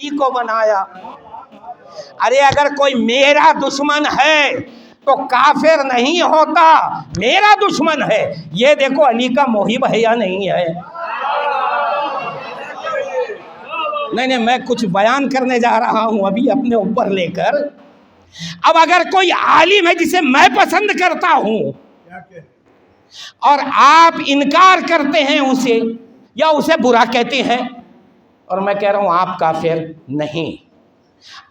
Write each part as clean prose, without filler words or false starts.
کو بنایا. ارے اگر کوئی میرا دشمن ہے تو کافر نہیں ہوتا، میرا دشمن ہے. یہ دیکھو علی کا محب ہے یا نہیں ہے. نہیں میں کچھ بیان کرنے جا رہا ہوں ابھی اپنے اوپر لے کر. اب اگر کوئی عالم ہے جسے میں پسند کرتا ہوں اور آپ انکار کرتے ہیں اسے یا اسے برا کہتے ہیں، اور میں کہہ رہا ہوں آپ کافر نہیں.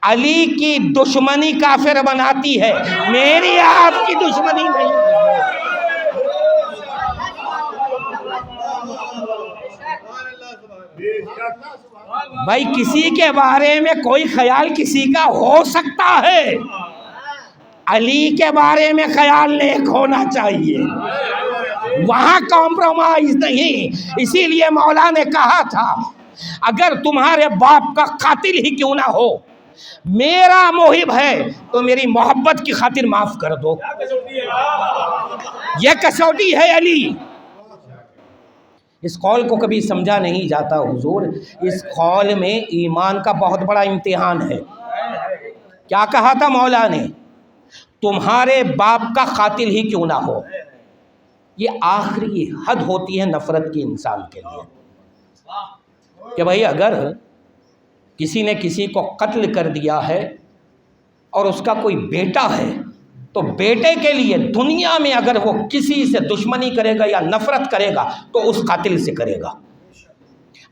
علی کی دشمنی کافر بناتی ہے، میری آپ کی دشمنی نہیں. بھائی کسی کے بارے میں کوئی خیال کسی کا ہو سکتا ہے، علی کے بارے میں خیال نیک ہونا چاہیے، وہاں کمپرومائز نہیں. اسی لیے مولا نے کہا تھا اگر تمہارے باپ کا قاتل ہی کیوں نہ ہو، میرا محب ہے تو میری محبت کی خاطر معاف کر دو. یہ کسوٹی ہے علی. اس قول کو کبھی سمجھا نہیں جاتا حضور. اس قول میں ایمان کا بہت بڑا امتحان ہے. کیا کہا تھا مولا نے؟ تمہارے باپ کا قاتل ہی کیوں نہ ہو. یہ آخری حد ہوتی ہے نفرت کی انسان کے لیے کہ بھائی اگر کسی نے کسی کو قتل کر دیا ہے اور اس کا کوئی بیٹا ہے تو بیٹے کے لیے دنیا میں اگر وہ کسی سے دشمنی کرے گا یا نفرت کرے گا تو اس قاتل سے کرے گا.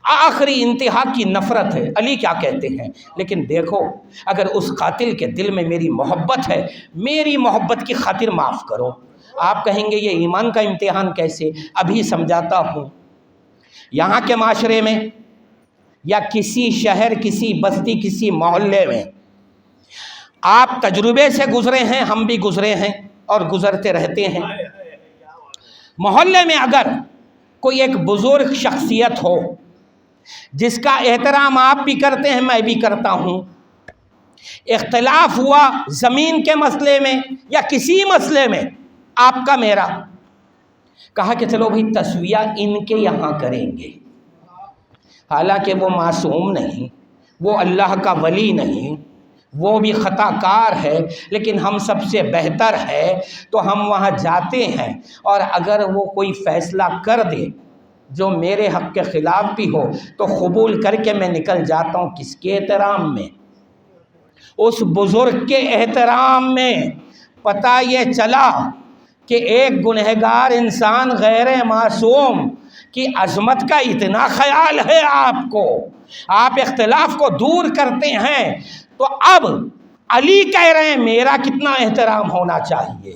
آخری انتہا کی نفرت ہے. علی کیا کہتے ہیں؟ لیکن دیکھو اگر اس قاتل کے دل میں میری محبت ہے، میری محبت کی خاطر معاف کرو. آپ کہیں گے یہ ایمان کا امتحان کیسے؟ ابھی سمجھاتا ہوں. یہاں کے معاشرے میں یا کسی شہر، کسی بستی، کسی محلے میں آپ تجربے سے گزرے ہیں، ہم بھی گزرے ہیں اور گزرتے رہتے ہیں. محلے میں اگر کوئی ایک بزرگ شخصیت ہو جس کا احترام آپ بھی کرتے ہیں، میں بھی کرتا ہوں، اختلاف ہوا زمین کے مسئلے میں یا کسی مسئلے میں آپ کا میرا، کہا کہ چلو بھائی تسویہ ان کے یہاں کریں گے، حالانکہ وہ معصوم نہیں، وہ اللہ کا ولی نہیں، وہ بھی خطا کار ہے، لیکن ہم سب سے بہتر ہے تو ہم وہاں جاتے ہیں. اور اگر وہ کوئی فیصلہ کر دے جو میرے حق کے خلاف بھی ہو تو قبول کر کے میں نکل جاتا ہوں. کس کے احترام میں؟ اس بزرگ کے احترام میں. پتہ یہ چلا کہ ایک گنہگار انسان غیر معصوم کی عظمت کا اتنا خیال ہے آپ کو، آپ اختلاف کو دور کرتے ہیں، تو اب علی کہہ رہے ہیں میرا کتنا احترام ہونا چاہیے.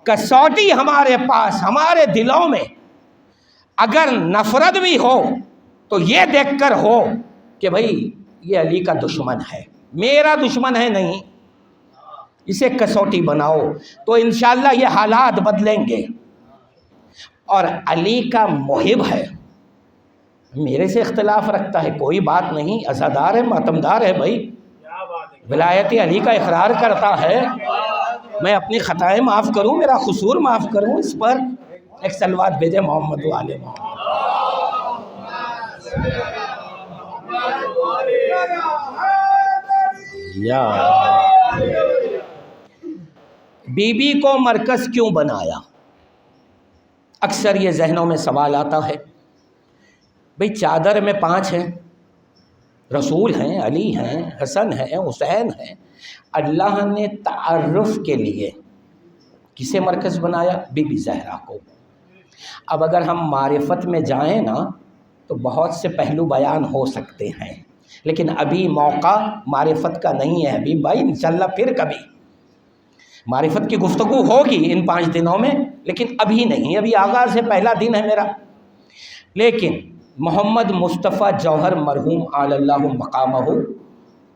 کسوٹی ہمارے پاس، ہمارے دلوں میں اگر نفرت بھی ہو تو یہ دیکھ کر ہو کہ بھئی یہ علی کا دشمن ہے، میرا دشمن ہے نہیں. اسے کسوٹی بناؤ تو انشاءاللہ یہ حالات بدلیں گے. اور علی کا محب ہے، میرے سے اختلاف رکھتا ہے، کوئی بات نہیں، عزادار ہے، ماتمدار ہے، بھائی ولایت علی کا اقرار کرتا ہے، میں اپنی خطائیں معاف کروں، میرا قصور معاف کروں. اس پر ایک صلوات بھیجے محمد و آل محمد. یا بی بی کو مرکز کیوں بنایا؟ اکثر یہ ذہنوں میں سوال آتا ہے. بھئی چادر میں 5 ہیں، رسول ہیں، علی ہیں، حسن ہیں، حسین ہیں. اللہ نے تعارف کے لیے کسے مرکز بنایا؟ بی بی زہرا کو. اب اگر ہم معرفت میں جائیں نا تو بہت سے پہلو بیان ہو سکتے ہیں، لیکن ابھی موقع معرفت کا نہیں ہے. ابھی بھائی انشاءاللہ پھر کبھی معرفت کی گفتگو ہوگی ان 5 دنوں میں، لیکن ابھی نہیں. ابھی آغاز ہے، پہلا دن ہے میرا. لیکن محمد مصطفیٰ جوہر مرحوم اعلی اللہ مقامہ،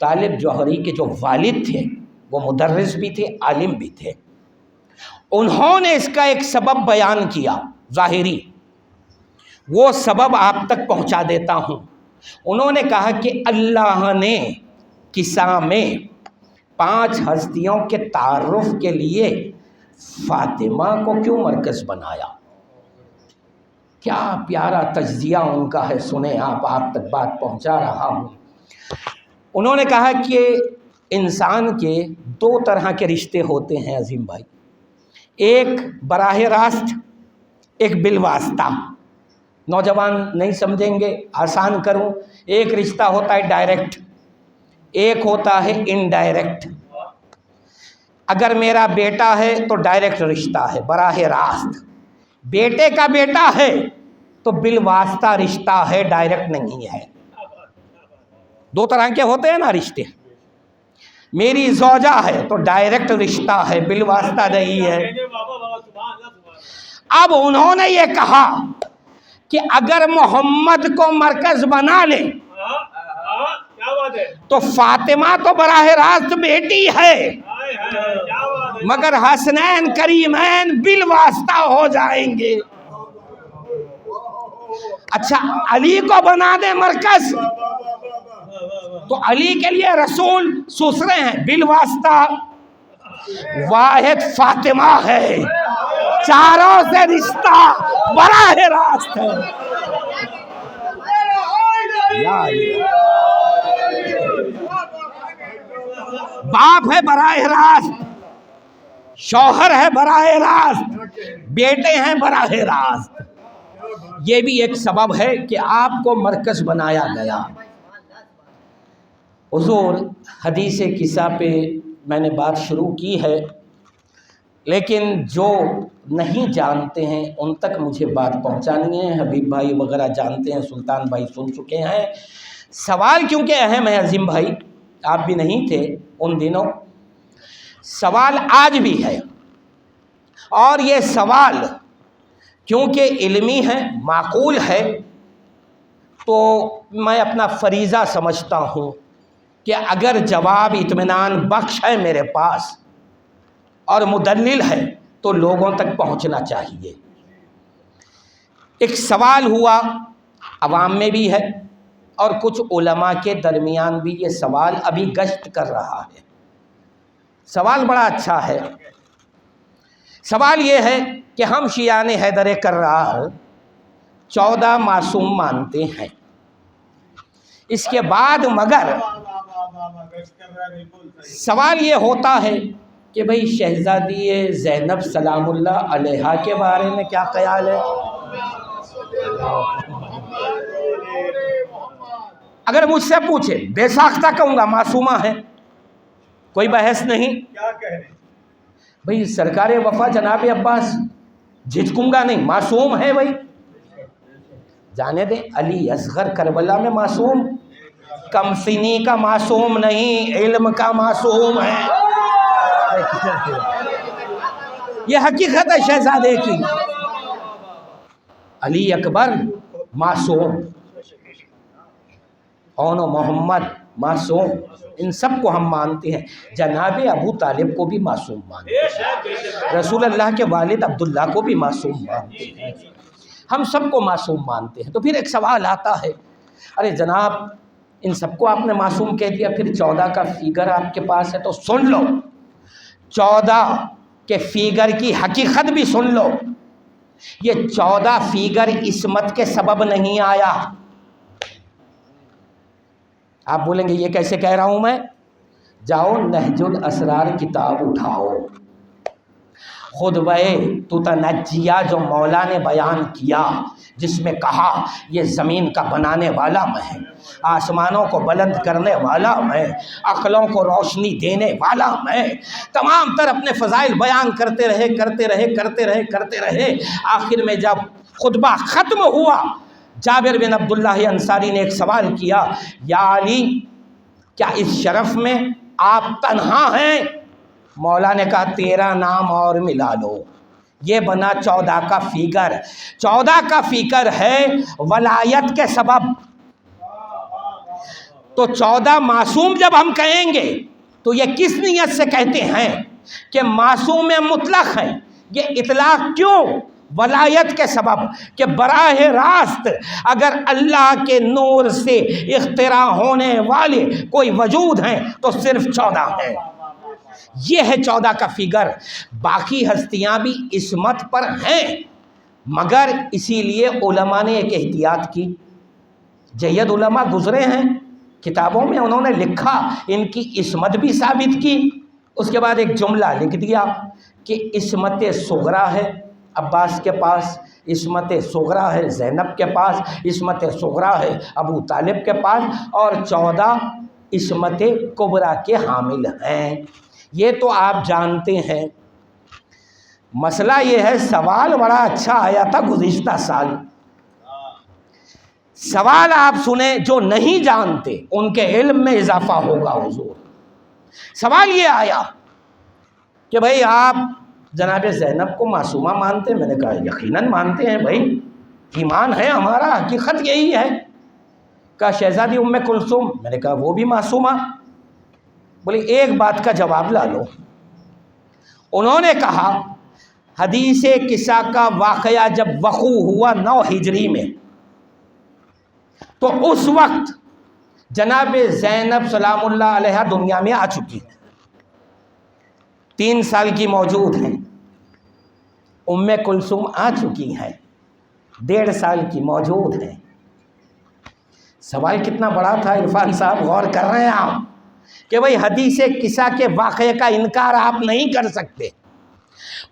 طالب جوہری کے جو والد تھے وہ مدرس بھی تھے، عالم بھی تھے. انہوں نے اس کا ایک سبب بیان کیا ظاہری، وہ سبب آپ تک پہنچا دیتا ہوں. انہوں نے کہا کہ اللہ نے قصہ میں 5 ہستیوں کے تعارف کے لیے فاطمہ کو کیوں مرکز بنایا. کیا پیارا تجزیہ ان کا ہے، سنیں آپ تک بات پہنچا رہا ہوں. انہوں نے کہا کہ انسان کے دو طرح کے رشتے ہوتے ہیں عظیم بھائی، ایک براہ راست، ایک بالواسطہ۔ نوجوان نہیں سمجھیں گے، آسان کروں، ایک رشتہ ہوتا ہے ڈائریکٹ، ایک ہوتا ہے انڈائریکٹ۔ اگر میرا بیٹا ہے تو ڈائریکٹ رشتہ ہے، براہ راست۔ بیٹے کا بیٹا ہے تو بالواسطہ رشتہ ہے، ڈائریکٹ نہیں ہے۔ دو طرح کے ہوتے ہیں نا رشتے۔ میری زوجہ ہے تو ڈائریکٹ رشتہ ہے، بالواسطہ نہیں ہے۔ اب انہوں نے یہ کہا کہ اگر محمد کو مرکز بنا لے تو فاطمہ تو براہ راست بیٹی ہے، مگر حسنین کریمین بالواسطہ ہو جائیں گے۔ اچھا علی کو بنا دے مرکز تو علی کے لیے رسول سسرے ہیں، بالواسطہ واحد فاطمہ ہے، چاروں سے رشتہ براہ راست ہے۔ باپ ہے براہ راست، شوہر ہے براہ راست، بیٹے ہیں براہ راست۔ یہ بھی ایک سبب ہے کہ آپ کو مرکز بنایا گیا۔ حضور حدیث قصہ پہ میں نے بات شروع کی ہے، لیکن جو نہیں جانتے ہیں ان تک مجھے بات پہنچانی ہے۔ حبیب بھائی وغیرہ جانتے ہیں، سلطان بھائی سن چکے ہیں۔ سوال کیونکہ اہم ہے عظیم بھائی، آپ بھی نہیں تھے ان دنوں، سوال آج بھی ہے، اور یہ سوال کیونکہ علمی ہے، معقول ہے، تو میں اپنا فریضہ سمجھتا ہوں کہ اگر جواب اطمینان بخش ہے میرے پاس اور مدلل ہے تو لوگوں تک پہنچنا چاہیے۔ ایک سوال ہوا، عوام میں بھی ہے اور کچھ علماء کے درمیان بھی یہ سوال ابھی گشت کر رہا ہے۔ سوال بڑا اچھا ہے۔ سوال یہ ہے کہ ہم شیعان حیدر کرار 14 معصوم مانتے ہیں، اس کے بعد مگر سوال یہ ہوتا ہے کہ بھئی شہزادی زینب سلام اللہ علیہا کے بارے میں کیا خیال ہے؟ اگر مجھ سے پوچھے، بے ساختہ کہوں گا معصومہ ہے، کوئی بحث نہیں۔ بھئی سرکار وفا جناب عباس، جھجکوں گا نہیں، معصوم ہے بھئی، جانے دیں۔ علی اصغر کربلا میں معصوم، کم سنی کا معصوم نہیں، علم کا معصوم ہے۔ یہ حقیقت ہے شہزادے کی۔ علی اکبر معصوم، اون و محمد معصوم، ان سب کو ہم مانتے ہیں۔ جناب ابو طالب کو بھی معصوم مانتے ہیں، رسول اللہ کے والد عبداللہ کو بھی معصوم مانتے ہیں، ہم سب کو معصوم مانتے ہیں۔ تو پھر ایک سوال آتا ہے، ارے جناب ان سب کو آپ نے معصوم کہہ دیا، پھر 14 کا فیگر آپ کے پاس ہے تو سن لو، 14 کے فیگر کی حقیقت بھی سن لو۔ یہ 14 فیگر عصمت کے سبب نہیں آیا۔ آپ بولیں گے یہ کیسے کہہ رہا ہوں میں؟ جاؤ نہج الاسرار کتاب اٹھاؤ، خطبہ تتنجیہ جو مولا نے بیان کیا، جس میں کہا یہ زمین کا بنانے والا میں، آسمانوں کو بلند کرنے والا میں، عقلوں کو روشنی دینے والا میں، تمام تر اپنے فضائل بیان کرتے رہے۔ آخر میں جب خطبہ ختم ہوا، جابر بن عبداللہ انصاری نے ایک سوال کیا، یا علی کیا اس شرف میں آپ تنہا ہیں؟ مولا نے کہا 13 نام اور ملا لو، یہ بنا 14 کا فیگر۔ 14 کا فیگر ہے ولایت کے سبب۔ تو 14 معصوم جب ہم کہیں گے تو یہ کس نیت سے کہتے ہیں کہ معصوم مطلق ہیں؟ یہ اطلاق کیوں؟ ولایت کے سبب، کہ براہ راست اگر اللہ کے نور سے اختراع ہونے والے کوئی وجود ہیں تو صرف 14 ہیں۔ یہ ہے 14 کا فیگر۔ باقی ہستیاں بھی عصمت پر ہیں، مگر اسی لیے علماء نے ایک احتیاط کی، جید علماء گزرے ہیں، کتابوں میں انہوں نے لکھا، ان کی عصمت بھی ثابت کی، اس کے بعد ایک جملہ لکھ دیا کہ عصمت صغریٰ ہے عباس کے پاس، عصمت صغریٰ ہے زینب کے پاس، عصمت صغریٰ ہے ابو طالب کے پاس، اور 14 عصمت کبریٰ کے حامل ہیں۔ یہ تو آپ جانتے ہیں۔ مسئلہ یہ ہے، سوال بڑا اچھا آیا تھا گزشتہ سال، سوال آپ سنیں، جو نہیں جانتے ان کے علم میں اضافہ ہوگا حضور۔ سوال یہ آیا کہ بھئی آپ جناب زینب کو معصومہ مانتے ہیں؟ میں نے کہا یقیناً مانتے ہیں بھائی، ایمان ہے ہمارا، حقیقت یہی ہے۔ کہا شہزادی ام کلثوم؟ میں نے کہا وہ بھی معصومہ۔ بولے ایک بات کا جواب لا لو۔ انہوں نے کہا حدیث کسا کا واقعہ جب وقوع ہوا 9 ہجری میں، تو اس وقت جناب زینب سلام اللہ علیہ دنیا میں آ چکی ہیں، 3 سال کی موجود ہیں۔ ام کلثوم آ چکی ہیں، 1.5 سال کی موجود ہیں۔ سوال کتنا بڑا تھا عرفان صاحب، غور کر رہے ہیں آپ کہ بھئی حدیث کسا کے واقعے کا انکار آپ نہیں کر سکتے۔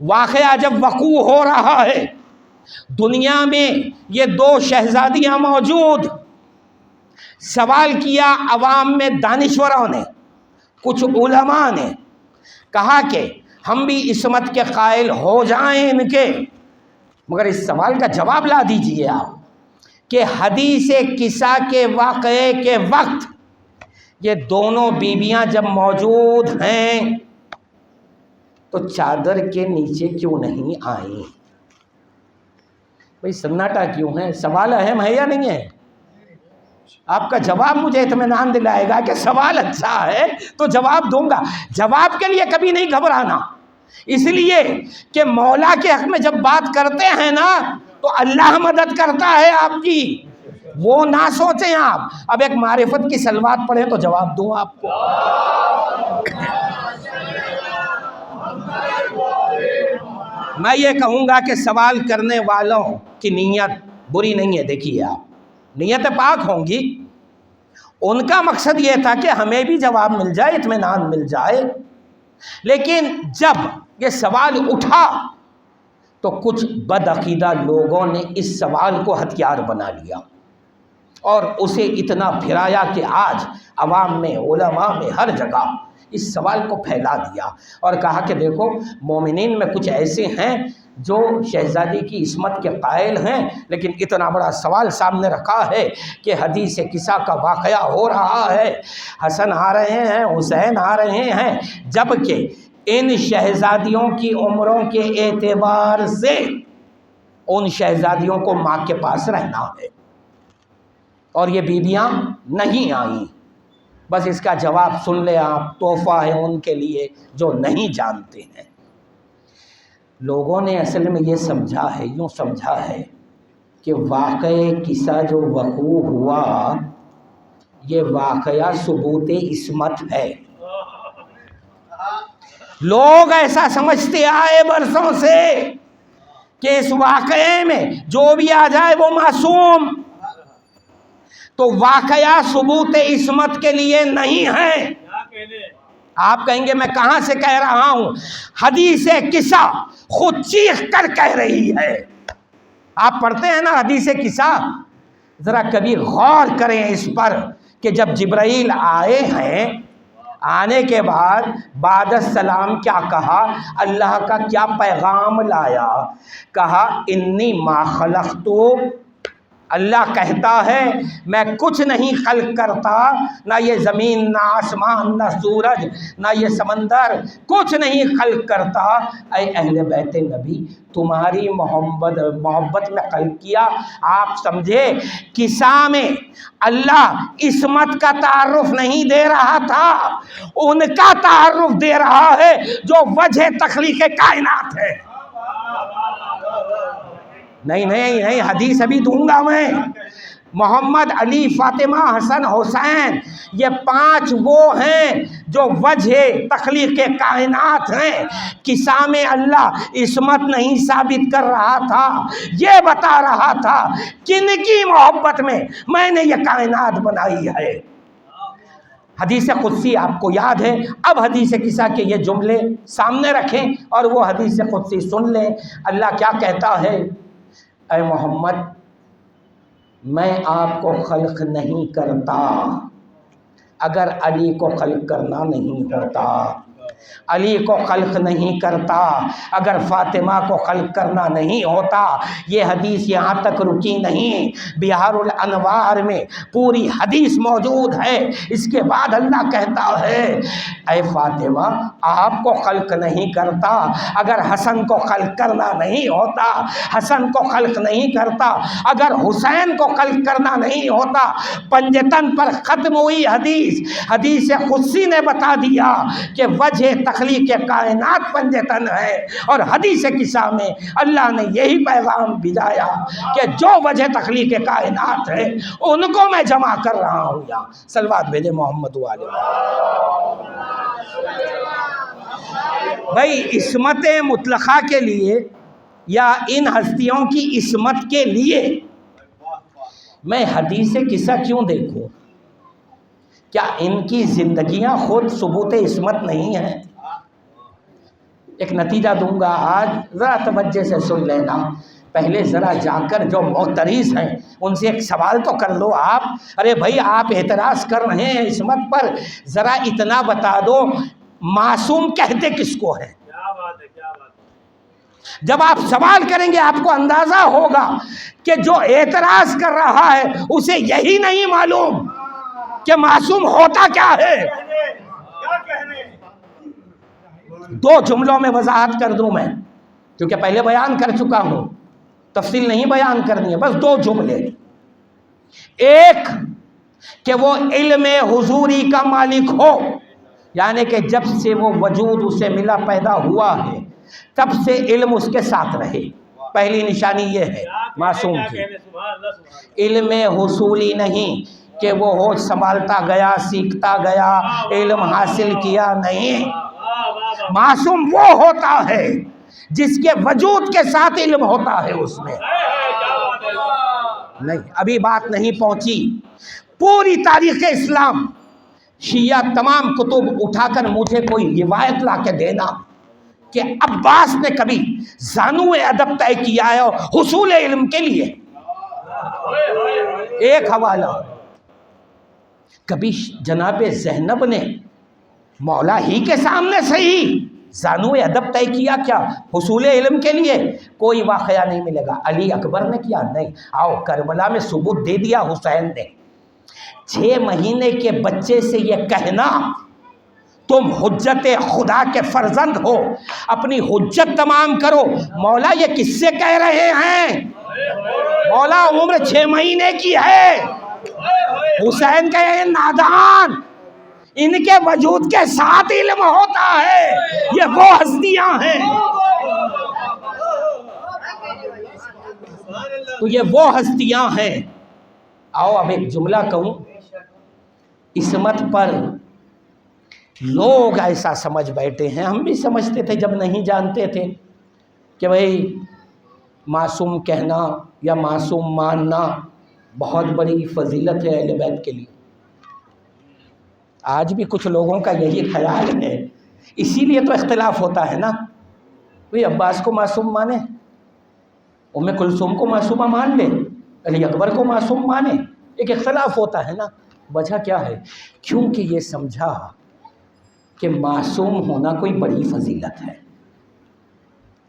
واقعہ جب وقوع ہو رہا ہے، دنیا میں یہ 2 شہزادیاں موجود، سوال کیا عوام میں دانشوروں نے، کچھ علماء نے کہا کہ ہم بھی عصمت کے قائل ہو جائیں ان کے، مگر اس سوال کا جواب لا دیجئے آپ کہ حدیث کسا کے واقعے کے وقت یہ دونوں بیویاں جب موجود ہیں تو چادر کے نیچے کیوں نہیں آئیں؟ بھئی سناٹا کیوں ہے؟ سوال اہم ہے یا نہیں ہے؟ آپ کا جواب مجھے اطمینان دلائے گا کہ سوال اچھا ہے تو جواب دوں گا۔ جواب کے لیے کبھی نہیں گھبرانا، اس لیے کہ مولا کے حق میں جب بات کرتے ہیں نا تو اللہ مدد کرتا ہے آپ کی، وہ نہ سوچیں آپ۔ اب ایک معرفت کی صلوات پڑھیں تو جواب دوں آپ کو۔ میں یہ کہوں گا کہ سوال کرنے والوں کی نیت بری نہیں ہے۔ دیکھیے آپ، نیتیں پاک ہوں گی، ان کا مقصد یہ تھا کہ ہمیں بھی جواب مل جائے، اطمینان مل جائے، لیکن جب یہ سوال اٹھا تو کچھ بدعقیدہ لوگوں نے اس سوال کو ہتھیار بنا لیا اور اسے اتنا پھرایا کہ آج عوام میں، علماء میں، ہر جگہ اس سوال کو پھیلا دیا اور کہا کہ دیکھو مومنین میں کچھ ایسے ہیں جو شہزادی کی عصمت کے قائل ہیں، لیکن اتنا بڑا سوال سامنے رکھا ہے کہ حدیث کسا کا واقعہ ہو رہا ہے، حسن آ رہے ہیں، حسین آ رہے ہیں، جبکہ ان شہزادیوں کی عمروں کے اعتبار سے ان شہزادیوں کو ماں کے پاس رہنا ہے اور یہ بیویاں نہیں آئیں۔ بس اس کا جواب سن لیں آپ، تحفہ ہے ان کے لیے جو نہیں جانتے ہیں۔ لوگوں نے اصل میں یہ سمجھا ہے، یوں سمجھا ہے کہ واقعہ کسا جو وقوع ہوا یہ واقعہ ثبوت عصمت ہے۔ لوگ ایسا سمجھتے آئے برسوں سے کہ اس واقعے میں جو بھی آ جائے وہ معصوم، تو واقعہ ثبوت عصمت کے لیے نہیں ہے۔ آپ کہیں گے میں کہاں سے کہہ رہا ہوں؟ حدیث کسا خود چیخ کر کہہ رہی ہے۔ آپ پڑھتے ہیں نا حدیث کسا، ذرا کبھی غور کریں اس پر کہ جب جبرائیل آئے ہیں، آنے کے بعد السلام کیا کہا، اللہ کا کیا پیغام لایا، کہا انی ما خلقتو، اللہ کہتا ہے میں کچھ نہیں خلق کرتا، نہ یہ زمین، نہ آسمان، نہ سورج، نہ یہ سمندر، کچھ نہیں خلق کرتا، اے اہل بیت نبی تمہاری محبت میں خلق کیا۔ آپ سمجھے کسا میں اللہ عصمت کا تعارف نہیں دے رہا تھا، ان کا تعارف دے رہا ہے جو وجہ تخلیق کائنات ہے۔ نہیں حدیث ابھی دوں گا میں۔ محمد، علی، فاطمہ، حسن، حسین، یہ 5 وہ ہیں جو وجہ تخلیق کائنات ہیں۔ کسا میں اللہ عصمت نہیں ثابت کر رہا تھا، یہ بتا رہا تھا کن کی محبت میں میں نے یہ کائنات بنائی ہے۔ حدیث قدسی آپ کو یاد ہے، اب حدیث قصہ کے یہ جملے سامنے رکھیں اور وہ حدیث قدسی سن لیں۔ اللہ کیا کہتا ہے؟ اے محمد، میں آپ کو خلق نہیں کرتا اگر علی کو خلق کرنا نہیں ہوتا، علی کو خلق نہیں کرتا اگر فاطمہ کو خلق کرنا نہیں ہوتا۔ یہ حدیث یہاں تک رکی نہیں، بہار الانوار میں پوری حدیث موجود ہے۔ اس کے بعد اللہ کہتا ہے اے فاطمہ، آپ کو خلق نہیں کرتا اگر حسن کو خلق کرنا نہیں ہوتا، حسن کو خلق نہیں کرتا اگر حسین کو خلق کرنا نہیں ہوتا۔ پنجتن پر ختم ہوئی حدیث، حدیث قدسی نے بتا دیا کہ وجہ تخلیق کائنات پنجتن ہے، اور حدیث قصہ میں اللہ نے یہی پیغام بھیجایا کہ جو وجہ تخلیق کائنات ہے ان کو میں جمع کر رہا ہوں۔ یا صلوات بھیجے محمد والے۔ بھائی عصمت مطلقہ کے لیے یا ان ہستیوں کی عصمت کے لیے میں حدیث قصہ کیوں دیکھوں؟ کیا ان کی زندگیاں خود ثبوت عصمت نہیں ہیں؟ ایک نتیجہ دوں گا آج، ذرا توجہ سے سن لینا۔ پہلے ذرا جا کر جو معترض ہیں ان سے ایک سوال تو کر لو آپ، ارے بھائی آپ اعتراض کر رہے ہیں عصمت پر، ذرا اتنا بتا دو معصوم کہتے کس کو ہے؟ جب آپ سوال کریں گے آپ کو اندازہ ہوگا کہ جو اعتراض کر رہا ہے اسے یہی نہیں معلوم کہ معصوم ہوتا کیا ہے۔ دو جملوں میں وضاحت کر دوں میں، کیونکہ پہلے بیان کر چکا ہوں، تفصیل نہیں بیان کرنی ہے، بس دو جملے۔ ایک کہ وہ علم حضوری کا مالک ہو، یعنی کہ جب سے وہ وجود اسے ملا پیدا ہوا ہے تب سے علم اس کے ساتھ رہے، پہلی نشانی یہ ہے معصوم کی۔ علم حصولی نہیں کہ وہ ہوش سنبھالتا گیا، سیکھتا گیا، علم حاصل کیا، نہیں۔ معصوم وہ ہوتا ہے جس کے وجود کے ساتھ علم ہوتا ہے اس میں۔ نہیں، ابھی بات نہیں پہنچی۔ پوری تاریخ اسلام شیعہ تمام کتب اٹھا کر مجھے کوئی روایت لا کے دینا کہ عباس نے کبھی زانو ادب طے کیا ہے حصول علم کے لیے۔ ایک حوالہ، کبھی جناب زینب نے مولا ہی کے سامنے صحیح زانو ادب طے کیا کیا حصول علم کے لیے؟ کوئی واقعہ نہیں ملے گا۔ علی اکبر نے کیا؟ نہیں۔ آؤ کربلا میں ثبوت دے دیا حسین نے۔ 6 مہینے کے بچے سے یہ کہنا تم حجت خدا کے فرزند ہو، اپنی حجت تمام کرو، مولا یہ کس سے کہہ رہے ہیں؟ مولا عمر 6 مہینے کی ہے، حسین کا یہ نادان، ان کے وجود کے ساتھ علم ہوتا ہے، یہ وہ ہستیاں ہیں۔ تو یہ وہ ہستیاں ہیں۔ آؤ اب ایک جملہ کہوں، عصمت پر لوگ ایسا سمجھ بیٹھے ہیں، ہم بھی سمجھتے تھے جب نہیں جانتے تھے کہ بھئی معصوم کہنا یا معصوم ماننا بہت بڑی فضیلت ہے اہل بیت کے لیے۔ آج بھی کچھ لوگوں کا یہی خیال ہے، اسی لیے تو اختلاف ہوتا ہے نا۔ بھئی عباس کو معصوم مانے، ام کلثوم کو معصومہ مان لے، علی اکبر کو معصوم مانے، ایک اختلاف ہوتا ہے نا۔ وجہ کیا ہے؟ کیونکہ یہ سمجھا کہ معصوم ہونا کوئی بڑی فضیلت ہے،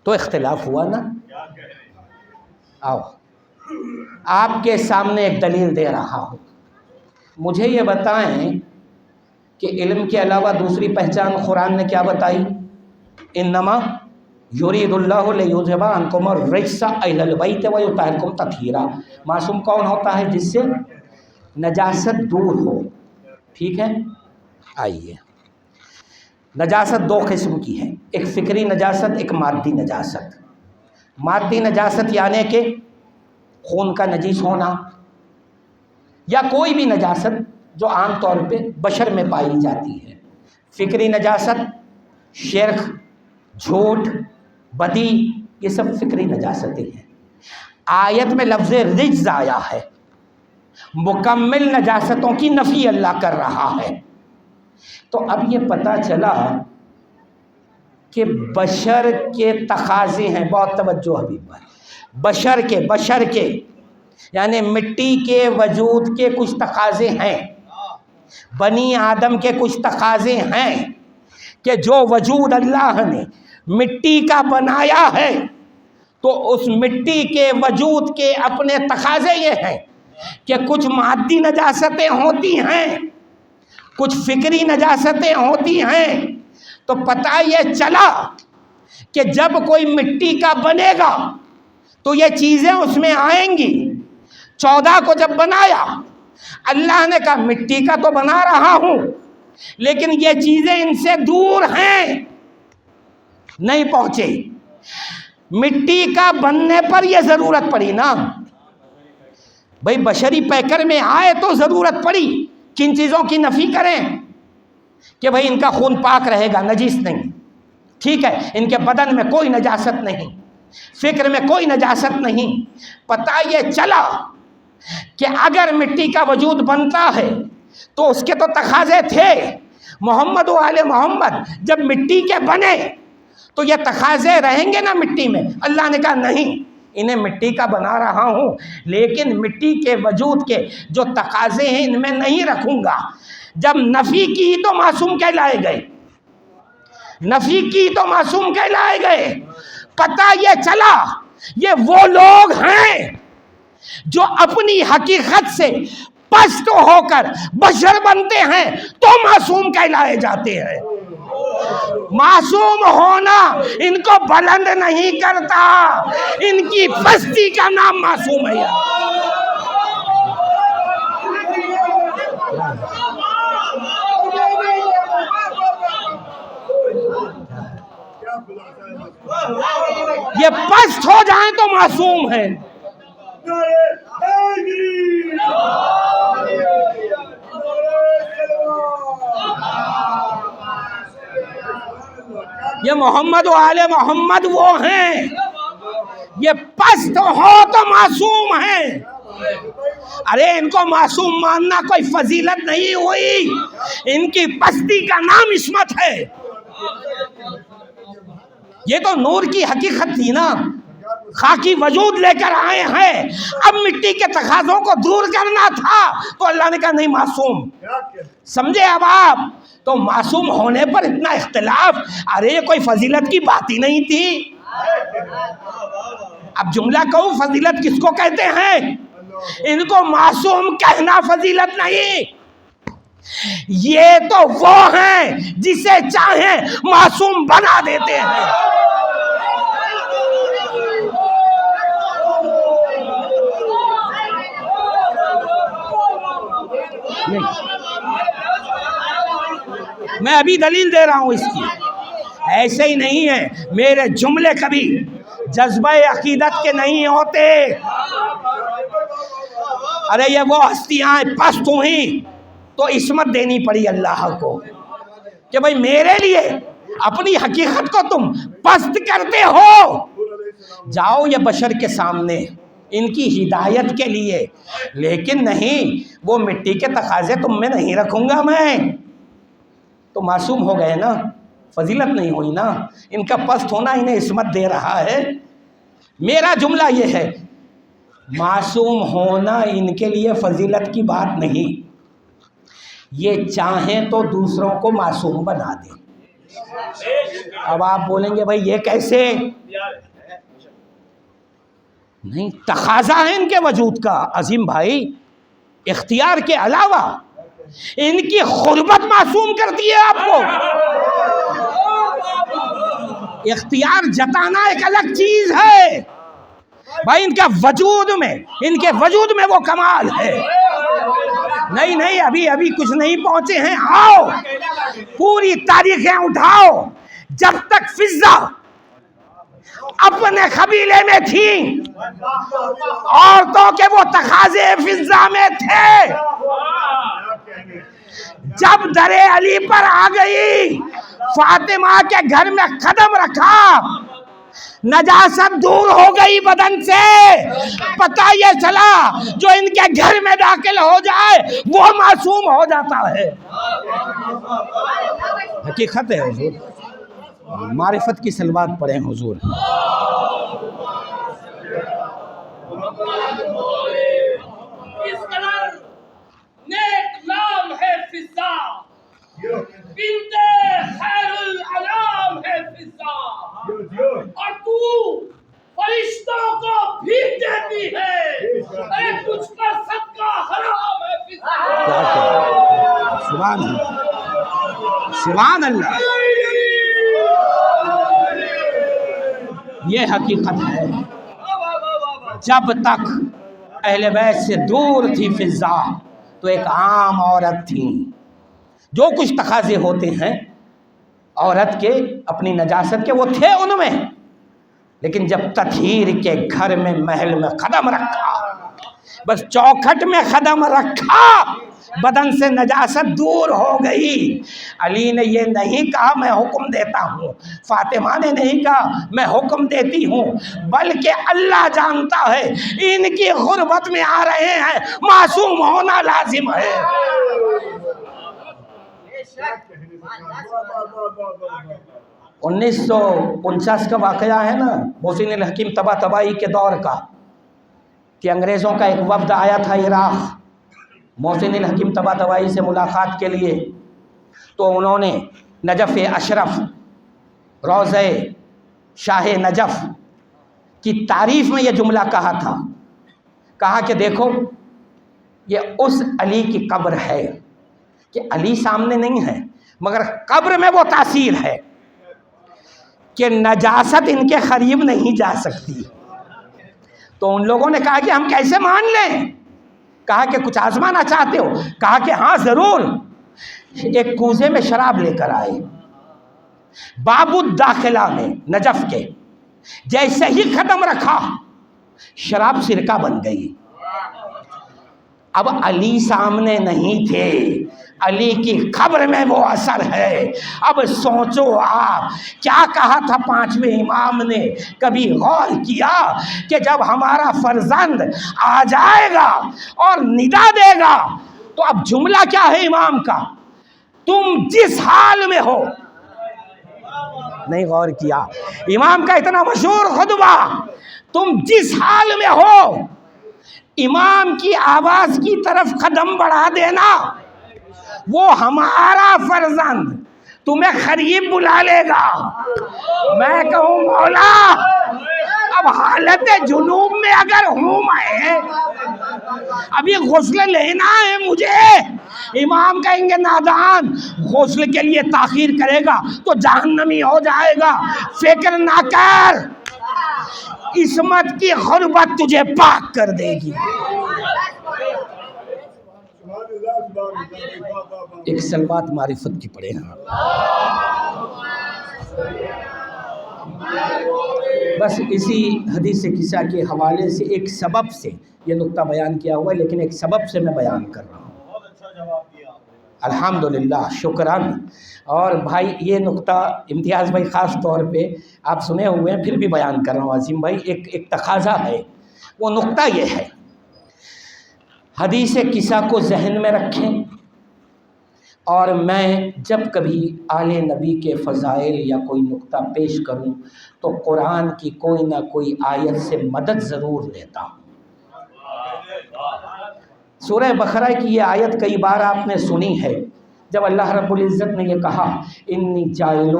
تو اختلاف ہوا نا۔ آؤ آپ کے سامنے ایک دلیل دے رہا ہوں، مجھے یہ بتائیں کہ علم کے علاوہ دوسری پہچان قرآن نے کیا بتائی؟ انما یرید اللہ لیذھب عنکم الرجس اہل البیت ویطہرکم تطہیرا۔ معصوم کون ہوتا ہے؟ جس سے نجاست دور ہو، ٹھیک ہے؟ آئیے، نجاست 2 قسم کی ہے، ایک فکری نجاست، ایک مادی نجاست۔ مادی نجاست یعنی کہ خون کا نجیس ہونا یا کوئی بھی نجاست جو عام طور پہ بشر میں پائی جاتی ہے۔ فکری نجاست شرک، جھوٹ، بدی، یہ سب فکری نجاستیں ہیں۔ آیت میں لفظ رجز آیا ہے، مکمل نجاستوں کی نفی اللہ کر رہا ہے۔ تو اب یہ پتہ چلا کہ بشر کے تقاضے ہیں، بہت توجہ حبیب بھائی، بشر کے یعنی مٹی کے وجود کے کچھ تقاضے ہیں، بنی آدم کے کچھ تقاضے ہیں کہ جو وجود اللہ نے مٹی کا بنایا ہے تو اس مٹی کے وجود کے اپنے تقاضے یہ ہیں کہ کچھ مادی نجاستیں ہوتی ہیں، کچھ فکری نجاستیں ہوتی ہیں۔ تو پتہ یہ چلا کہ جب کوئی مٹی کا بنے گا تو یہ چیزیں اس میں آئیں گی۔ 14 کو جب بنایا اللہ نے کہا مٹی کا تو بنا رہا ہوں لیکن یہ چیزیں ان سے دور ہیں، نہیں پہنچے۔ مٹی کا بننے پر یہ ضرورت پڑی نا بھئی، بشری پیکر میں آئے تو ضرورت پڑی کن چیزوں کی نفی کریں کہ بھئی ان کا خون پاک رہے گا، نجیس نہیں، ٹھیک ہے، ان کے بدن میں کوئی نجاست نہیں، فکر میں کوئی نجاست نہیں۔ پتہ یہ چلا کہ اگر مٹی کا وجود بنتا ہے تو اس کے تو تقاضے تھے، محمد و آل محمد جب مٹی کے بنے تو یہ تقاضے رہیں گے نا مٹی میں؟ اللہ نے کہا نہیں، انہیں مٹی کا بنا رہا ہوں لیکن مٹی کے وجود کے جو تقاضے ہیں ان میں نہیں رکھوں گا۔ جب نفی کی تو معصوم کہلائے گئے، نفی کی تو معصوم کہلائے گئے۔ پتہ یہ چلا یہ وہ لوگ ہیں جو اپنی حقیقت سے پست ہو کر بشر بنتے ہیں تو معصوم کہلائے جاتے ہیں۔ معصوم ہونا ان کو بلند نہیں کرتا، ان کی پستی کا نام معصوم ہے۔ یہ پست ہو جائیں تو معصوم ہیں۔ یہ محمد و آل محمد وہ ہیں، یہ پست ہو تو معصوم ہیں۔ ارے ان کو معصوم ماننا کوئی فضیلت نہیں ہوئی، ان کی پستی کا نام عصمت ہے۔ یہ تو نور کی حقیقت تھی نا، خاکی وجود لے کر آئے ہیں، اب مٹی کے تقاضوں کو دور کرنا تھا تو اللہ نے کہا نہیں معصوم۔ سمجھے اب آپ؟ تو معصوم ہونے پر اتنا اختلاف، ارے یہ کوئی فضیلت کی بات ہی نہیں تھی۔ اب جملہ کہوں فضیلت کس کو کہتے ہیں؟ ان کو معصوم کہنا فضیلت نہیں، یہ تو وہ ہیں جسے چاہیں معصوم بنا دیتے ہیں۔ میں ابھی دلیل دے رہا ہوں اس کی، ایسے ہی نہیں ہے میرے جملے کبھی جذبہ عقیدت کے نہیں ہوتے۔ ارے یہ وہ ہستیاں پست ہوئیں تو عصمت دینی پڑی اللہ کو کہ بھئی میرے لیے اپنی حقیقت کو تم پست کرتے ہو، جاؤ یہ بشر کے سامنے ان کی ہدایت کے لیے، لیکن نہیں، وہ مٹی کے تقاضے تم میں نہیں رکھوں گا میں۔ تو معصوم ہو گئے نا، فضیلت نہیں ہوئی نا، ان کا پست ہونا انہیں عصمت دے رہا ہے۔ میرا جملہ یہ ہے معصوم ہونا ان کے لیے فضیلت کی بات نہیں، یہ چاہیں تو دوسروں کو معصوم بنا دیں۔ اب آپ بولیں گے بھائی یہ کیسے؟ نہیں، تقاضا ہے ان کے وجود کا عظیم بھائی، اختیار کے علاوہ ان کی قربت معصوم کرتی ہے آپ کو۔ اختیار جتانا ایک الگ چیز ہے بھائی، ان کے وجود میں وہ کمال ہے۔ نہیں ابھی کچھ نہیں پہنچے ہیں، آؤ پوری تاریخیں اٹھاؤ، جب تک فضا اپنے قبیلے میں تھی عورتوں کے وہ تقاضے فضا میں تھے، جب در علی پر آ گئی فاطمہ کے گھر میں قدم رکھا نجاست دور ہو گئی بدن سے، پتہ یہ چلا جو ان کے گھر میں داخل ہو جائے وہ معصوم ہو جاتا ہے۔ حقیقت ہے حضور. معرفت کی صلوات پڑھیں حضور. اس قدر نیک نام ہے فضا، بنت خیر الانام ہے فضا، اور تو فرشتوں کو بھی دیتی ہے، اے تجھ پر صدقہ حرام ہے فضا. کیا کہہ سبحان اللہ، سبحان اللہ. یہ حقیقت ہے. جب تک اہل بیت سے دور تھی فضا تو ایک عام عورت تھی. جو کچھ تقاضے ہوتے ہیں عورت کے اپنی نجاست کے وہ تھے ان میں، لیکن جب تطہیر کے گھر میں محل میں قدم رکھا، بس چوکھٹ میں قدم رکھا، بدن سے نجاست دور ہو گئی. علی نے یہ نہیں کہا میں حکم دیتا ہوں، فاطمہ نے نہیں کہا میں حکم دیتی ہوں، بلکہ اللہ جانتا ہے ان کی غربت میں آ رہے ہیں، معصوم ہونا لازم ہے. 1949 کا واقعہ ہے نا، محسن الحکیم تباہی کے دور کا، کہ انگریزوں کا ایک وفد آیا تھا عراق محسن الحکیم تباہی سے ملاقات کے لیے. تو انہوں نے نجف اشرف، روضہ شاہ نجف کی تعریف میں یہ جملہ کہا تھا. کہا کہ دیکھو یہ اس علی کی قبر ہے، کہ علی سامنے نہیں ہے مگر قبر میں وہ تاثیر ہے کہ نجاست ان کے قریب نہیں جا سکتی. تو ان لوگوں نے کہا کہ ہم کیسے مان لیں؟ کہا کہ کچھ آزمانا چاہتے ہو؟ کہا کہ ہاں ضرور. ایک کوزے میں شراب لے کر آئے، باب الداخلہ میں نجف کے، جیسے ہی قدم رکھا شراب سرکہ بن گئی. اب علی سامنے نہیں تھے، علی کی قبر میں وہ اثر ہے. اب سوچو آپ کیا کہا تھا پانچویں امام نے؟ کبھی غور کیا کہ جب ہمارا فرزند آ جائے گا اور ندا دے گا تو اب جملہ کیا ہے امام کا؟ تم جس حال میں ہو. نہیں غور کیا امام کا اتنا مشہور خطبہ، تم جس حال میں ہو امام کی آواز کی طرف قدم بڑھا دینا، وہ ہمارا فرزند تمہیں قریب بلا لے گا. میں کہوں مولا اب حالت جنوب میں اگر ہوں میں، ابھی غسل لینا ہے مجھے، امام کہیں گے نادان غسل کے لیے تاخیر کرے گا تو جہنمی ہو جائے گا، فکر نہ کر عصمت کی غربت تجھے پاک کر دے گی. ایک سلوات معرفت کی پڑھے ہیں. بس اسی حدیث قصہ کے حوالے سے ایک سبب سے یہ نقطہ بیان کیا ہوا ہے، لیکن ایک سبب سے میں بیان کر رہا ہوں. الحمدللہ شکران. اور بھائی یہ نقطہ امتیاز بھائی خاص طور پہ آپ سنے ہوئے ہیں پھر بھی بیان کر رہا ہوں. عظیم بھائی ایک تقاضا ہے، وہ نقطہ یہ ہے حدیث قصہ کو ذہن میں رکھیں، اور میں جب کبھی آل نبی کے فضائل یا کوئی نقطہ پیش کروں تو قرآن کی کوئی نہ کوئی آیت سے مدد ضرور لیتا ہوں. سورہ بقرہ کی یہ آیت کئی بار آپ نے سنی ہے، جب اللہ رب العزت نے یہ کہا انی جاعل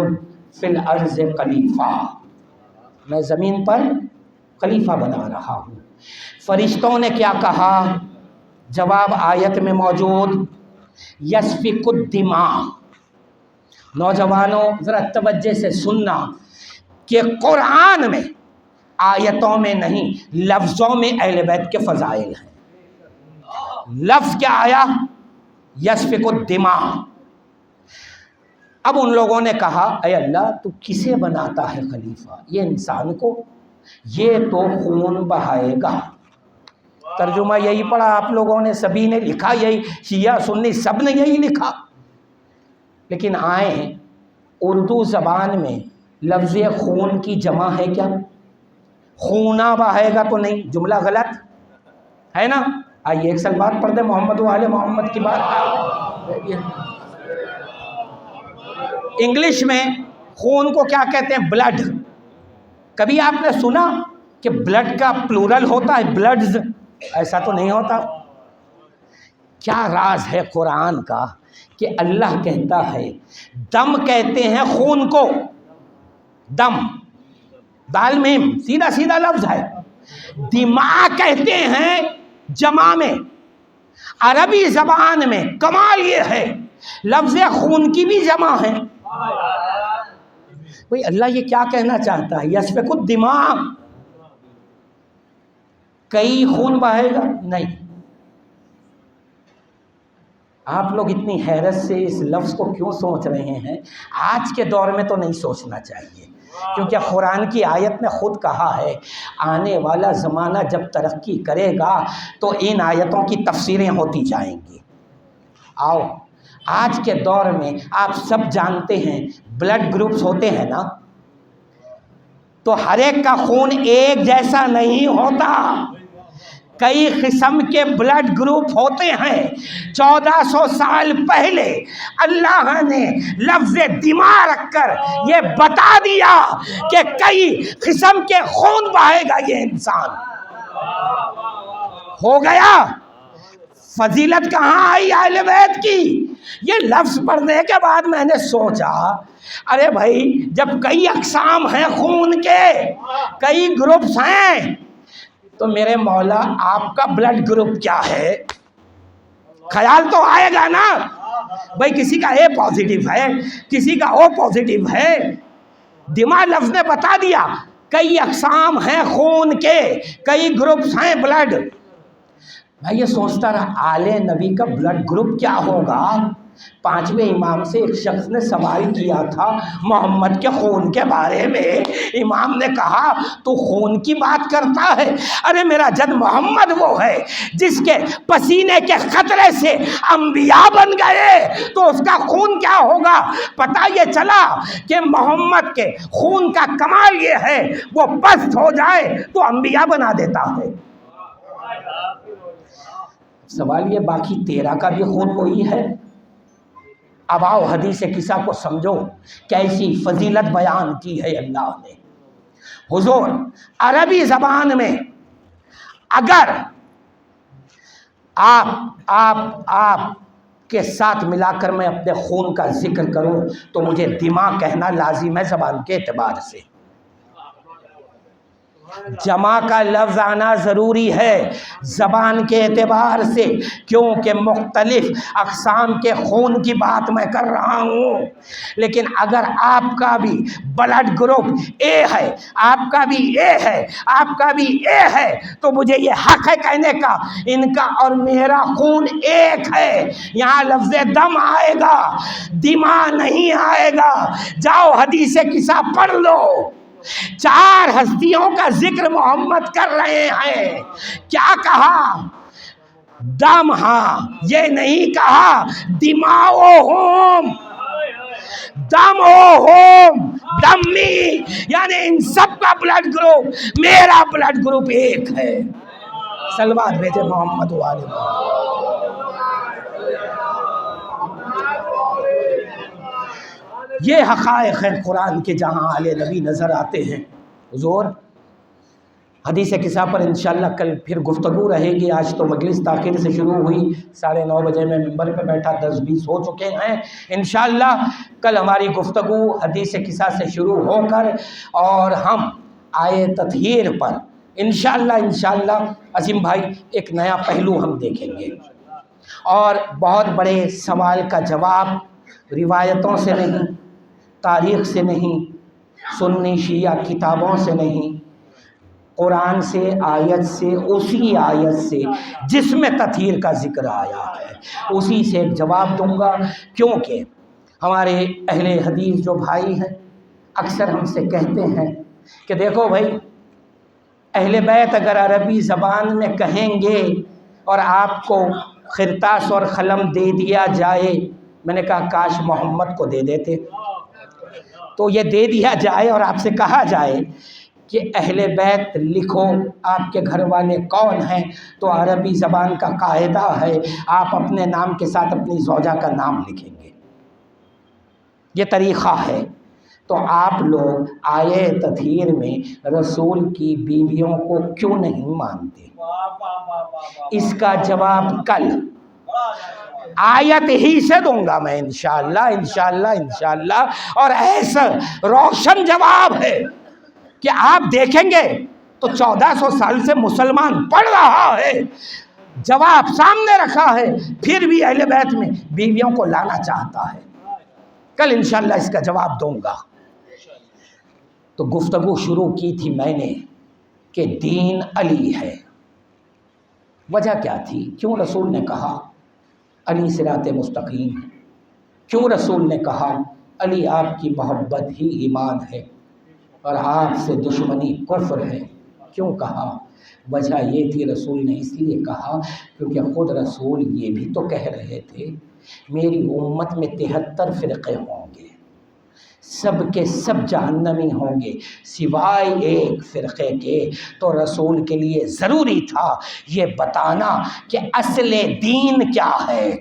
فی الارض خلیفہ، میں زمین پر خلیفہ بنا رہا ہوں. فرشتوں نے کیا کہا؟ جواب آیت میں موجود، یسفک الدماء. نوجوانوں ذرا توجہ سے سننا کہ قرآن میں آیتوں میں نہیں لفظوں میں اہل بیت کے فضائل ہیں. لفظ کیا آیا؟ یسفک الدماء. اب ان لوگوں نے کہا اے اللہ تو کسے بناتا ہے خلیفہ؟ یہ انسان کو، یہ تو خون بہائے گا. ترجمہ یہی پڑھا آپ لوگوں نے، سبھی نے لکھا یہی، شیعہ سنی سب نے یہی لکھا. لیکن آئیں اردو زبان میں لفظ خون کی جمع ہے کیا؟ خونہ بہائے گا تو نہیں، جملہ غلط ہے نا. آئیے ایک سال بات پڑھ دیں محمد و آل محمد کی بات. انگلش میں خون کو کیا کہتے ہیں؟ بلڈ. کبھی آپ نے سنا کہ بلڈ کا پلورل ہوتا ہے بلڈز؟ ایسا تو نہیں ہوتا. کیا راز ہے قرآن کا کہ اللہ کہتا ہے دم کہتے ہیں خون کو، دم، دال میم سیدھا سیدھا لفظ ہے. دماغ کہتے ہیں جمع میں. عربی زبان میں کمال یہ ہے لفظ خون کی بھی جمع ہے. بھئی اللہ یہ کیا کہنا چاہتا ہے؟ یسفک الدماء، کئی خون بہے گا؟ نہیں. آپ لوگ اتنی حیرت سے اس لفظ کو کیوں سوچ رہے ہیں؟ آج کے دور میں تو نہیں سوچنا چاہیے، کیونکہ قرآن کی آیت نے خود کہا ہے آنے والا زمانہ جب ترقی کرے گا تو ان آیتوں کی تفسیریں ہوتی جائیں گی. آؤ آج کے دور میں آپ سب جانتے ہیں بلڈ گروپس ہوتے ہیں نا، تو ہر ایک کا خون ایک جیسا نہیں ہوتا. کئی قسم کے بلڈ گروپ ہوتے ہیں. 1400 سال پہلے اللہ نے لفظ دماغ رکھ کر یہ بتا دیا کہ کئی قسم کے خون بہے گا یہ انسان. ہو گیا. فضیلت کہاں آئی اہل بیت کی؟ یہ لفظ پڑھنے کے بعد میں نے سوچا ارے بھائی جب کئی اقسام ہیں خون کے، کئی گروپس ہیں، تو میرے مولا آپ کا بلڈ گروپ کیا ہے؟ خیال تو آئے گا نا بھائی کسی کا اے پازیٹیو ہے، کسی کا او پازیٹیو ہے. دماغ لفظ نے بتا دیا کئی اقسام ہیں خون کے، کئی گروپس ہیں بلڈ. میں یہ سوچتا رہا آل نبی کا بلڈ گروپ کیا ہوگا. 5ویں امام سے ایک شخص نے سوال کیا تھا محمد کے خون کے بارے میں. امام نے کہا تو خون کی بات کرتا ہے؟ ارے میرا جد محمد وہ ہے جس کے پسینے کے قطرے سے انبیاء بن گئے، تو اس کا خون کیا ہوگا؟ پتہ یہ چلا کہ محمد کے خون کا کمال یہ ہے وہ پست ہو جائے تو انبیاء بنا دیتا ہے. سوال یہ باقی تیرا کا بھی خون وہی ہے؟ اب آؤ حدیث قصہ کو سمجھو کیسی فضیلت بیان کی ہے اللہ نے. حضور عربی زبان میں اگر آپ کے ساتھ ملا کر میں اپنے خون کا ذکر کروں تو مجھے دماغ کہنا لازم ہے زبان کے اعتبار سے. جمع کا لفظ آنا ضروری ہے زبان کے اعتبار سے، کیونکہ مختلف اقسام کے خون کی بات میں کر رہا ہوں. لیکن اگر آپ کا بھی بلڈ گروپ اے ہے، آپ کا بھی اے ہے، آپ کا بھی اے ہے، تو مجھے یہ حق ہے کہنے کا ان کا اور میرا خون ایک ہے. یہاں لفظ دم آئے گا، دماغ نہیں آئے گا. جاؤ حدیث قصہ پڑھ لو. 4 ہستیوں کا ذکر محمد کر رہے ہیں. کیا کہا؟ دم. ہاں یہ نہیں کہا دماؤہم، دم اوہم، دمی، یعنی ان سب کا بلڈ گروپ میرا بلڈ گروپ ایک ہے. صلوات بھیجے محمد والے محمد. یہ حقائق ہیں قرآن کے جہاں آل نبی نظر آتے ہیں. حضور حدیث قصہ پر انشاءاللہ کل پھر گفتگو رہے گی. آج تو مجلس تاخیر سے شروع ہوئی، 9:30 بجے میں ممبر پہ بیٹھا، 10-20 ہو چکے ہیں. انشاءاللہ کل ہماری گفتگو حدیث قصہ سے شروع ہو کر اور ہم آئے تطہیر پر انشاءاللہ عظیم بھائی ایک نیا پہلو ہم دیکھیں گے. اور بہت بڑے سوال کا جواب روایتوں سے نہیں، تاریخ سے نہیں، سنی شیعہ کتابوں سے نہیں، قرآن سے، آیت سے، اسی آیت سے جس میں تطہیر کا ذکر آیا ہے اسی سے ایک جواب دوں گا. کیونکہ ہمارے اہل حدیث جو بھائی ہیں اکثر ہم سے کہتے ہیں کہ دیکھو بھائی اہل بیت اگر عربی زبان میں کہیں گے اور آپ کو خرطاس اور قلم دے دیا جائے، میں نے کہا کاش محمد کو دے دیتے. تو یہ دے دیا جائے اور آپ سے کہا جائے کہ اہل بیت لکھو آپ کے گھر والے کون ہیں، تو عربی زبان کا قاعدہ ہے آپ اپنے نام کے ساتھ اپنی زوجہ کا نام لکھیں گے. یہ طریقہ ہے۔ تو آپ لوگ آیے تطہیر میں رسول کی بیویوں کو کیوں نہیں مانتے؟ اس کا جواب کل آیت ہی سے دوں گا میں انشاءاللہ۔ اور ایسا روشن جواب ہے کہ آپ دیکھیں گے تو 1400 سال سے مسلمان پڑھ رہا ہے، جواب سامنے رکھا ہے، پھر بھی اہل بیت میں بیویوں کو لانا چاہتا ہے۔ کل انشاءاللہ اس کا جواب دوں گا۔ تو گفتگو شروع کی تھی میں نے کہ دین علی ہے۔ وجہ کیا تھی؟ کیوں رسول نے کہا علی صراط مستقیم ہے؟ کیوں رسول نے کہا علی آپ کی محبت ہی ایمان ہے اور آپ سے دشمنی کفر ہے؟ کیوں کہا؟ وجہ یہ تھی، رسول نے اس لیے کہا کیونکہ خود رسول یہ بھی تو کہہ رہے تھے میری امت میں 73 فرقے ہوں گے، سب کے سب جہنمی ہوں گے سوائے ایک فرقے کے۔ تو رسول کے لیے ضروری تھا یہ بتانا کہ اصل دین کیا ہے۔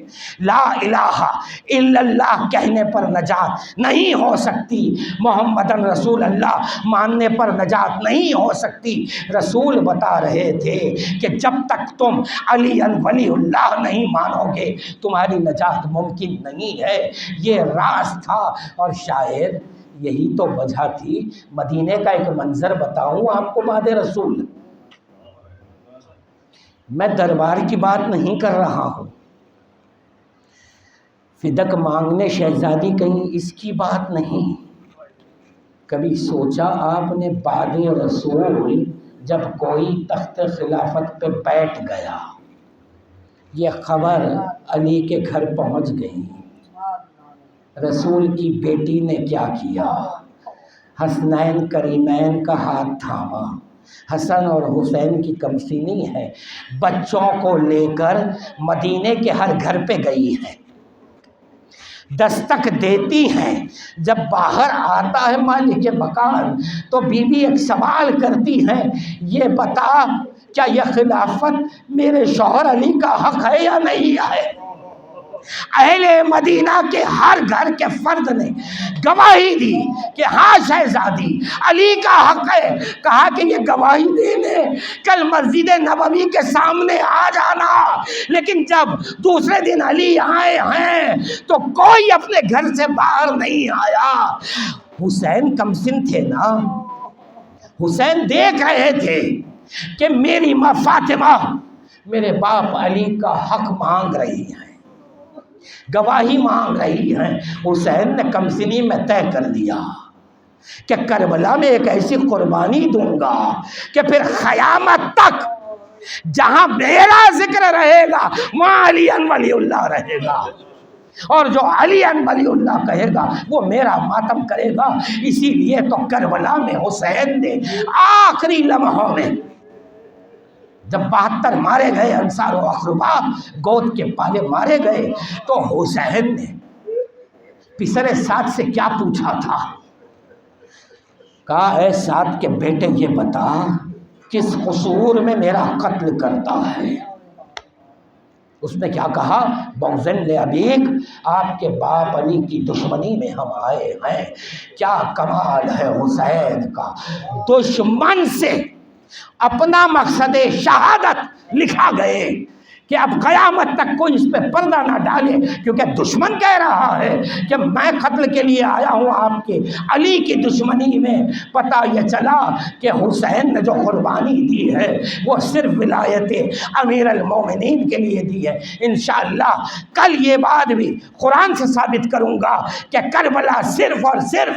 لا الہ الا اللہ کہنے پر نجات نہیں ہو سکتی، محمد رسول اللہ ماننے پر نجات نہیں ہو سکتی۔ رسول بتا رہے تھے کہ جب تک تم علی ولی اللہ نہیں مانو گے تمہاری نجات ممکن نہیں ہے۔ یہ راز تھا، اور شاید یہی تو وجہ تھی۔ مدینے کا ایک منظر بتاؤں آپ کو بعد رسول، میں دربار کی بات نہیں کر رہا ہوں، فدق مانگنے شہزادی کہیں اس کی بات نہیں۔ کبھی سوچا آپ نے بعد رسول جب کوئی تخت خلافت پہ بیٹھ گیا، یہ خبر علی کے گھر پہنچ گئی، رسول کی بیٹی نے کیا کیا؟ حسنین کریمین کا ہاتھ تھاما، حسن اور حسین کی کمسینی ہے، بچوں کو لے کر مدینے کے ہر گھر پہ گئی ہے، دستک دیتی ہیں۔ جب باہر آتا ہے مالک مکان تو بیوی ایک سوال کرتی ہیں، یہ بتا کیا یہ خلافت میرے شوہر علی کا حق ہے یا نہیں ہے؟ اہل مدینہ کے ہر گھر کے فرد نے گواہی دی کہ ہاں شہزادی علی کا حق ہے۔ کہا کہ یہ گواہی دینے کل مسجد نبوی کے سامنے آ جانا، لیکن جب دوسرے دن علی آئے ہیں تو کوئی اپنے گھر سے باہر نہیں آیا۔ حسین کمسن تھے نا، حسین دیکھ رہے تھے کہ میری ماں فاطمہ میرے باپ علی کا حق مانگ رہی ہیں، گواہی مانگ رہی ہیں۔ حسین نے کمسنی میں طے کر دیا کہ کربلا میں ایک ایسی قربانی دوں گا کہ پھر قیامت تک جہاں میرا ذکر رہے گا وہاں علی ولی اللہ رہے گا، اور جو علی ولی اللہ کہے گا وہ میرا ماتم کرے گا۔ اسی لیے تو کربلا میں حسین نے آخری لمحوں میں جب 72 مارے گئے انصار و اقربا، گود کے پالے مارے گئے، تو حسین نے پسرے سعد سے کیا پوچھا تھا؟ کہا اے سعد کے بیٹے یہ بتا کس قصور میں میرا قتل کرتا ہے؟ اس نے کیا کہا؟ بغضاً لابیک، آپ کے باپ علی کی دشمنی میں ہم آئے ہیں۔ کیا کمال ہے حسین کا، دشمن سے اپنا مقصد شہادت لکھا گئے کہ اب قیامت تک کوئی اس پہ پردہ نہ ڈالے، کیونکہ دشمن کہہ رہا ہے کہ میں قتل کے لیے آیا ہوں آپ کے علی کی دشمنی میں۔ پتہ یہ چلا کہ حسین نے جو قربانی دی ہے وہ صرف ولایت امیر المومنین کے لیے دی ہے۔ انشاءاللہ کل یہ بات بھی قرآن سے ثابت کروں گا کہ کربلا صرف اور صرف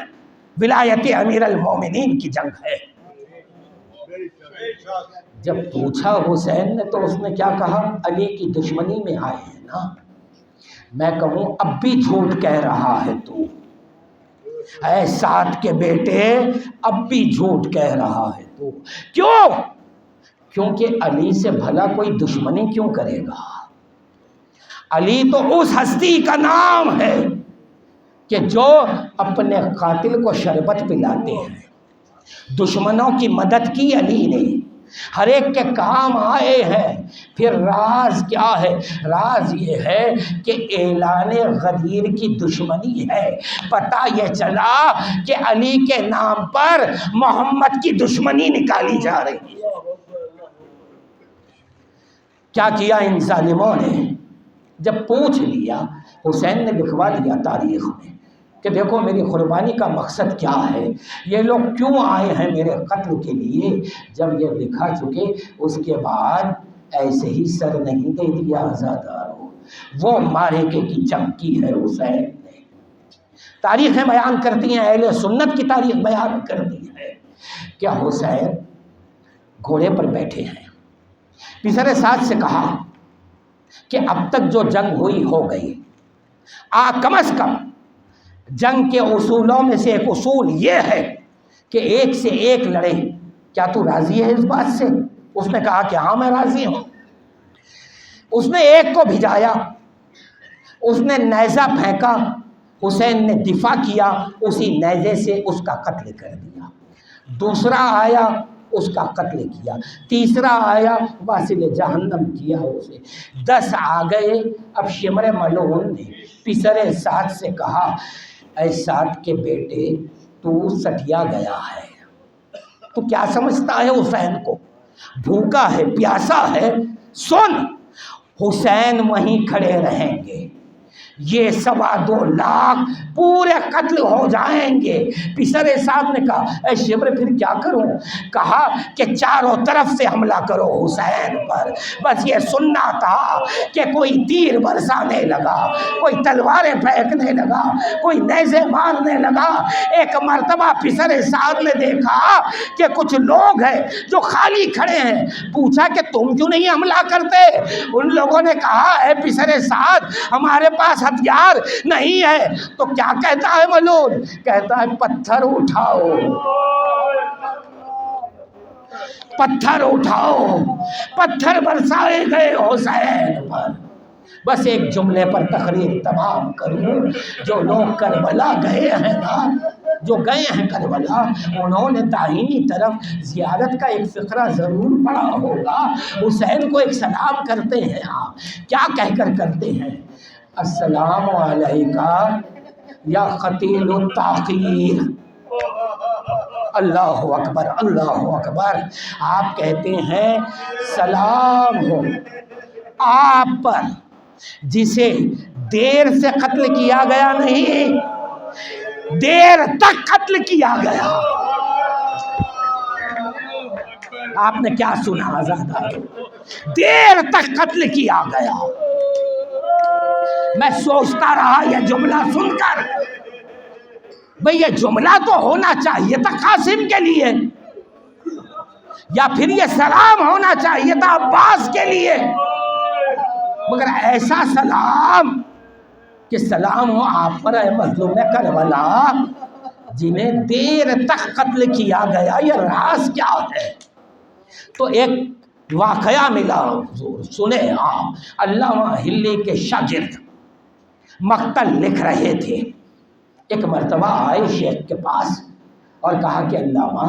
ولایت امیر المومنین کی جنگ ہے۔ جب پوچھا حسین نے تو اس نے کیا کہا؟ علی کی دشمنی میں آئے ہیں نا۔ میں کہوں اب بھی جھوٹ کہہ رہا ہے تو، اے سعد کے بیٹے اب بھی جھوٹ کہہ رہا ہے تو۔ کیوں؟ کیونکہ علی سے بھلا کوئی دشمنی کیوں کرے گا؟ علی تو اس ہستی کا نام ہے کہ جو اپنے قاتل کو شربت پلاتے ہیں۔ دشمنوں کی مدد کی علی نے، ہر ایک کے کام آئے ہیں۔ پھر راز کیا ہے؟ راز یہ ہے کہ اعلان غدیر کی دشمنی ہے۔ پتہ یہ چلا کہ علی کے نام پر محمد کی دشمنی نکالی جا رہی ہے۔ کیا کیا ان ظالموں نے؟ جب پوچھ لیا، حسین نے لکھوا دیا تاریخ میں کہ دیکھو میری قربانی کا مقصد کیا ہے، یہ لوگ کیوں آئے ہیں میرے قتل کے لیے۔ جب یہ لکھا چکے اس کے بعد ایسے ہی سر نہیں دے دیا آزاداروں، وہ معرکے کی جنگ کی ہے حسین نے۔ تاریخیں بیان کرتی ہیں، اہل سنت کی تاریخ بیان کرتی ہے کہ حسین گھوڑے پر بیٹھے ہیں، پسر سعد سے کہا کہ اب تک جو جنگ ہوئی ہو گئی، کم از کم جنگ کے اصولوں میں سے ایک اصول یہ ہے کہ ایک سے ایک لڑے، کیا تو راضی ہے اس بات سے؟ اس نے کہا کہ ہاں میں راضی ہوں۔ اس نے ایک کو بھجایا، اس نے نیزہ پھینکا، حسین نے دفاع کیا، اسی نیزے سے اس کا قتل کر دیا۔ دوسرا آیا، اس کا قتل کیا۔ تیسرا آیا، واصل جہنم کیا اسے۔ 10 آ گئے۔ اب شمر ملعون نے پسر سعد سے کہا، اے سعد کے بیٹے تو سٹیا گیا ہے، تو کیا سمجھتا ہے حسین کو؟ بھوکا ہے، پیاسا ہے، سن حسین وہیں کھڑے رہیں گے، یہ 2.25 لاکھ پورے قتل ہو جائیں گے۔ پسر سعد نے کہا، اے شمر پھر کیا کروں؟ کہا کہ چاروں طرف سے حملہ کرو حسین پر۔ بس یہ سننا تھا کہ کوئی تیر برسانے لگا، کوئی تلواریں پھینکنے لگا، کوئی نیزے مارنے لگا۔ ایک مرتبہ پسر سعد نے دیکھا کہ کچھ لوگ ہیں جو خالی کھڑے ہیں، پوچھا کہ تم کیوں نہیں حملہ کرتے؟ ان لوگوں نے کہا، اے پسر سعد ہمارے پاس ہتھیار نہیں ہے۔ تو کیا کہتا ہے ملعون؟ کہتا ہے پتھر اٹھاؤ، پتھر اٹھاؤ۔ پتھر برسائے گئے حسین پر۔ بس ایک جملے پر تقریر تمام کروں، جو لوگ کربلا گئے ہیں نا، جو گئے ہیں کربلا، انہوں نے دائمی طرف زیارت کا ایک فقرہ ضرور پڑھا ہوگا۔ حسین کو ایک سلام کرتے ہیں، کیا کہہ کر کرتے ہیں؟ السلام علیکہ یا قتیل التاخیر۔ اللہ اکبر، اللہ اکبر۔ آپ کہتے ہیں سلام ہو آپ پر جسے دیر سے قتل کیا گیا نہیں، دیر تک قتل کیا گیا۔ آپ نے کیا سنا آزادہ؟ دیر تک قتل کیا گیا۔ میں سوچتا رہا یہ جملہ سن کر، بھئی یہ جملہ تو ہونا چاہیے تھا قاسم کے لیے، یا پھر یہ سلام ہونا چاہیے تھا عباس کے لیے، مگر ایسا سلام کہ سلام ہو آپ پر اے مظلوم کربلا جنہیں دیر تک قتل کیا گیا۔ یہ راز کیا ہے؟ تو ایک واقعہ ملا، سنے آپ۔ علامہ ہلی کے شاگرد مقتل لکھ رہے تھے، ایک مرتبہ آئے شیخ کے پاس اور کہا کہ علامہ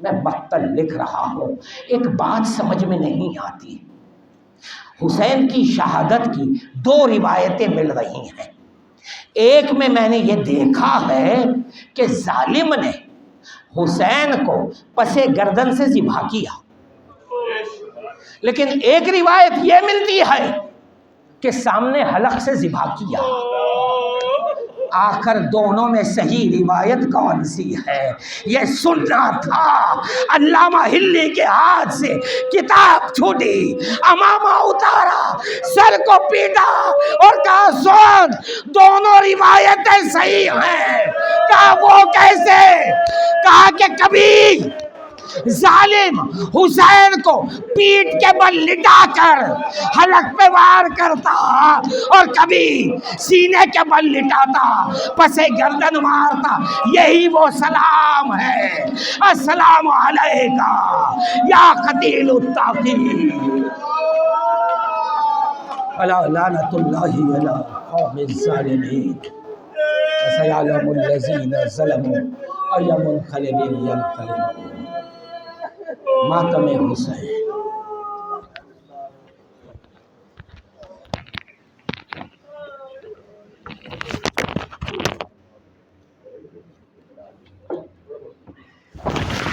میں مقتل لکھ رہا ہوں، ایک بات سمجھ میں نہیں آتی، حسین کی شہادت کی 2 روایتیں مل رہی ہیں۔ ایک میں نے یہ دیکھا ہے کہ ظالم نے حسین کو پسے گردن سے ذبح کیا، لیکن ایک روایت یہ ملتی ہے کہ سامنے حلق سے ذبح کیا۔ آخر دونوں میں صحیح روایت کون سی ہے؟ یہ سننا تھا۔ علامہ ہلی کے ہاتھ سے کتاب چھوٹی، امامہ اتارا، سر کو پیٹا اور کہا سن دونوں روایتیں صحیح ہیں۔ کہا وہ کیسے؟ کہا کہ کبھی ظالم حسین کو پیٹ کے بل لٹا کر حلق پہ وار کرتا اور کبھی سینے کے بل لٹاتا، پسے گردن مارتا۔ یہی وہ سلام ہے، السلام علیکہ یا قتیل التاخیر۔ الا لعنۃ اللہ علی قوم الظالمین، وسیعلم الذین ظلموا ای منقلب ینقلبون۔ ماتم حسین.